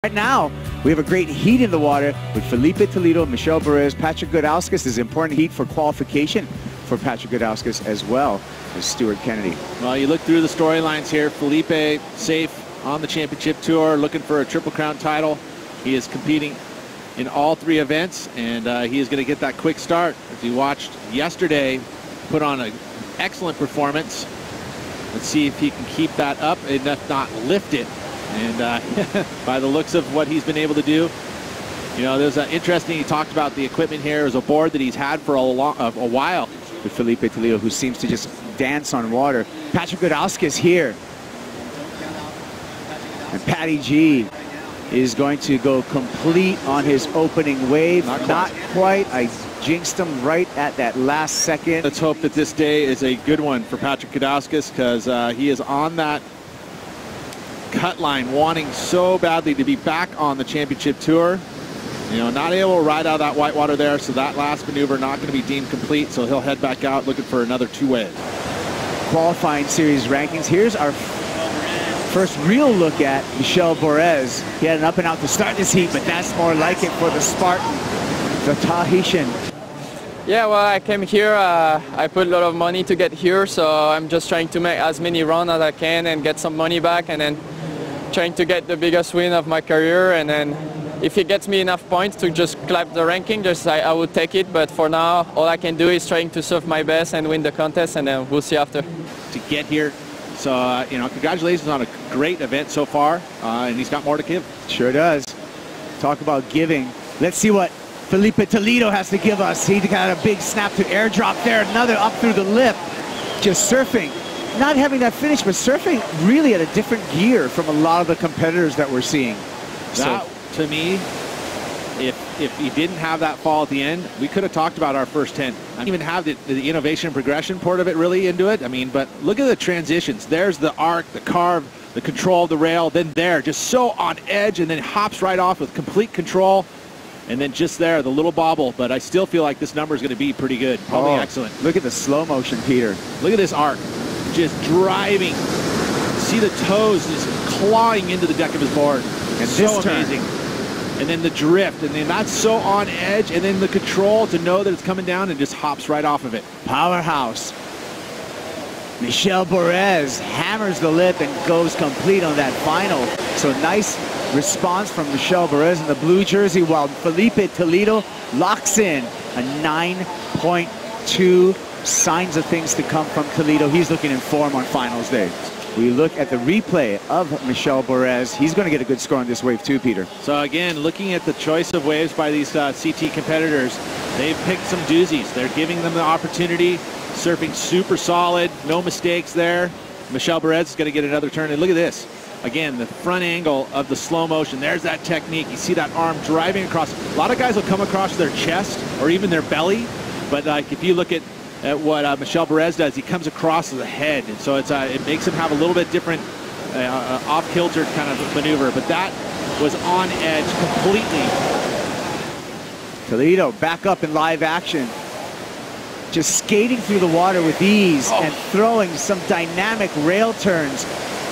Right now, we have a great heat in the water with Filipe Toledo, Michel Bourez, Patrick Gudauskas. This is important heat for qualification for Patrick Gudauskas as well as Stuart Kennedy. Well, you look through the storylines here. Filipe safe on the championship tour, looking for a Triple Crown title. He is competing in all three events, and he is going to get that quick start. As you watched yesterday, put on an excellent performance. Let's see if he can keep that up, and if not, lift it. And by the looks of what he's been able to do, you know, there's interesting. He talked about the equipment here. There's a board that he's had for a while. With Filipe Toledo, who seems to just dance on water. Patrick Gudauskas here. And Patty G is going to go complete on his opening wave. Not quite. I jinxed him right at that last second. Let's hope that this day is a good one for Patrick Gudauskas, because he is on that cut line, wanting so badly to be back on the championship tour. You know, not able to ride out of that whitewater there, so that last maneuver not going to be deemed complete, so he'll head back out looking for another two waves. Qualifying series rankings. Here's our first real look at Michel Bourez. He had an up and out to start this heat, but that's more like it for the Spartan, the Tahitian. Yeah, well, I came here, I put a lot of money to get here, so I'm just trying to make as many runs as I can and get some money back, and then trying to get the biggest win of my career. And then if it gets me enough points to just clap the ranking, I would take it. But for now, all I can do is trying to serve my best and win the contest, and then we'll see after. To get here, so you know, congratulations on a great event so far, and he's got more to give. Sure does. Talk about giving. Let's see what Filipe Toledo has to give us. He got a big snap to airdrop there, another up through the lip. Just surfing. Not having that finish, but surfing really at a different gear from a lot of the competitors that we're seeing. That, to me, if he didn't have that fall at the end, we could have talked about our first 10. I don't even have the innovation and progression part of it really into it. I mean, but look at the transitions. There's the arc, the carve, the control of the rail, then there, just so on edge, and then hops right off with complete control. And then just there, the little bobble. But I still feel like this number is going to be pretty good. Probably excellent. Look at the slow motion, Peter. Look at this arc. Just driving. See the toes just clawing into the deck of his board. And so this turn. amazing. And then the drift. And then that's so on edge. And then the control to know that it's coming down and just hops right off of it. Powerhouse. Michel Bourez hammers the lip and goes complete on that final. So nice response from Michel Bourez in the blue jersey, while Filipe Toledo locks in a 9.2. Signs of things to come from Toledo. He's looking in form on finals day. We look at the replay of Michel Bourez. He's going to get a good score on this wave too, Peter. So again, looking at the choice of waves by these CT competitors, they've picked some doozies. They're giving them the opportunity. Surfing super solid, no mistakes there. Michel Bourez is going to get another turn. And look at this. Again, the front angle of the slow motion. There's that technique. You see that arm driving across. A lot of guys will come across their chest or even their belly. But if you look at what Michel Bourez does, he comes across the head. And so it makes him have a little bit different off-kilter kind of maneuver. But that was on edge completely. Toledo back up in live action. Just skating through the water with ease and throwing some dynamic rail turns.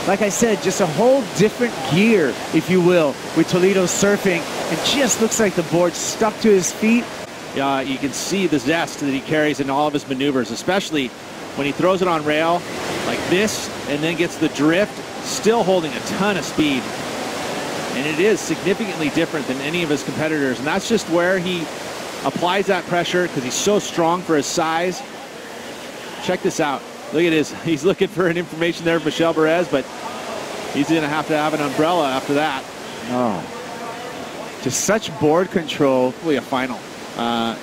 Like I said, just a whole different gear, if you will, with Toledo surfing. It just looks like the board stuck to his feet. Yeah, you can see the zest that he carries in all of his maneuvers, especially when he throws it on rail like this and then gets the drift, still holding a ton of speed. And it is significantly different than any of his competitors. And that's just where he applies that pressure, because he's so strong for his size. Check this out. Look at his, he's looking for an information there of Michel Bourez, but he's going to have an umbrella after that. Oh, just such board control. Probably a final,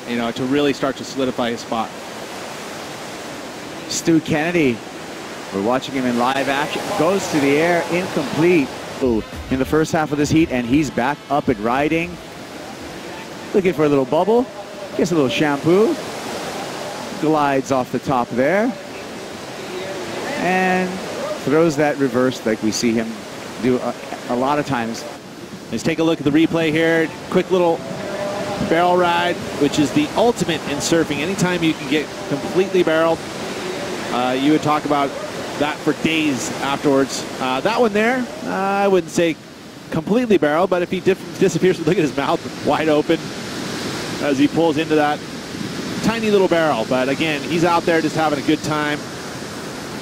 you know, to really start to solidify his spot. Stu Kennedy, we're watching him in live action. Goes to the air, incomplete. In the first half of this heat, and he's back up and riding. Looking for a little bubble, gets a little shampoo, glides off the top there, and throws that reverse like we see him do a lot of times. Let's take a look at the replay here. Quick little barrel ride, which is the ultimate in surfing. Anytime you can get completely barreled, you would talk about that for days afterwards. That one there, I wouldn't say completely barrel, but if he disappears, look at his mouth wide open as he pulls into that tiny little barrel. But again, he's out there just having a good time,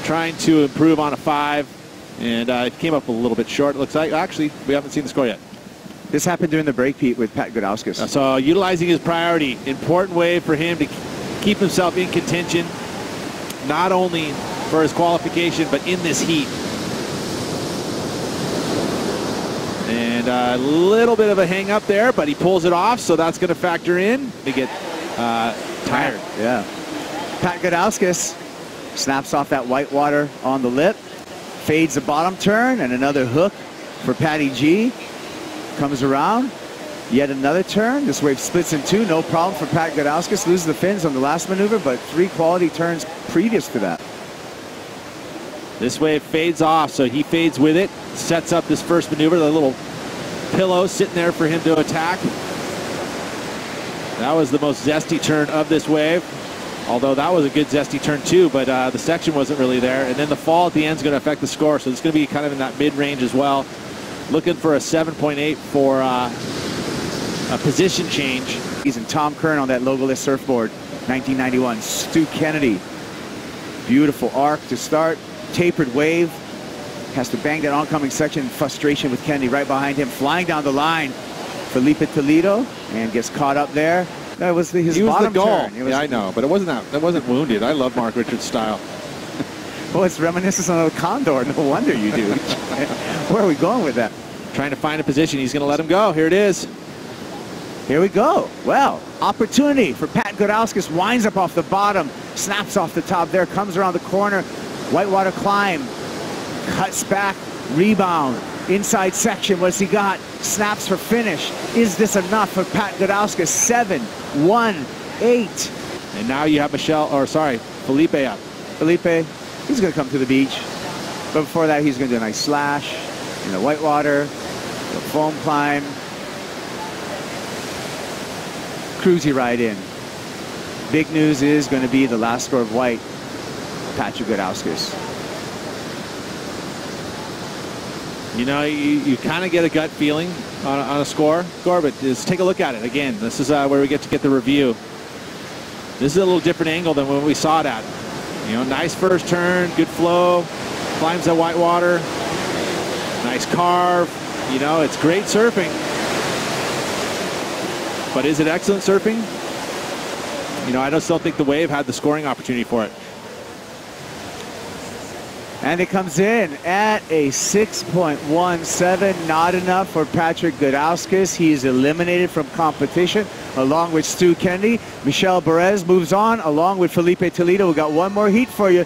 trying to improve on a 5, and it came up a little bit short, it looks like. Actually, we haven't seen the score yet. This happened during the break, Pete, with Pat Gudauskas. So utilizing his priority, important way for him to keep himself in contention, not only for his qualification, but in this heat. And a little bit of a hang up there, but he pulls it off, so that's going to factor in. They get tired. Yeah. Pat Gudauskas snaps off that white water on the lip, fades the bottom turn, and another hook for Patty G. Comes around, yet another turn. This wave splits in 2, no problem for Pat Gudauskas. Loses the fins on the last maneuver, but 3 quality turns previous to that. This wave fades off, so he fades with it, sets up this first maneuver, the little pillow sitting there for him to attack. That was the most zesty turn of this wave, although that was a good zesty turn too, but the section wasn't really there. And then the fall at the end is going to affect the score, so it's going to be kind of in that mid-range as well. Looking for a 7.8 for a position change. He's in Tom Kern on that logoless surfboard, 1991. Stu Kennedy, beautiful arc to start, tapered wave. Has to bang that oncoming section. Frustration with Kennedy right behind him, flying down the line. Filipe Toledo, and gets caught up there. That was his bottom turn. Yeah, I know, but it wasn't that. That wasn't wounded. I love Mark Richards' style. Well, it's reminiscent of the Condor. No wonder you do. Where are we going with that? Trying to find a position. He's going to let him go. Here it is. Here we go. Well, opportunity for Pat Gudauskas. Winds up off the bottom, snaps off the top there, comes around the corner. Whitewater climb, cuts back, rebound. Inside section, what's he got? Snaps for finish. Is this enough for Pat Gudauskas? 7-1-8. And now you have Filipe up. Filipe, he's going to come to the beach. But before that, he's going to do a nice slash in the whitewater, the foam climb. Cruisy ride in. Big news is going to be the last score of white, Patrick Gudauskas. You know, you kind of get a gut feeling on a score, but just take a look at it. Again, this is where we get to get the review. This is a little different angle than when we saw it at. You know, nice first turn, good flow, climbs that whitewater, nice carve. You know, it's great surfing. But is it excellent surfing? You know, I still think the wave had the scoring opportunity for it. And it comes in at a 6.17, not enough for Patrick Gudauskas. He's eliminated from competition along with Stu Kennedy. Michel Bourez moves on along with Filipe Toledo. We got one more heat for you.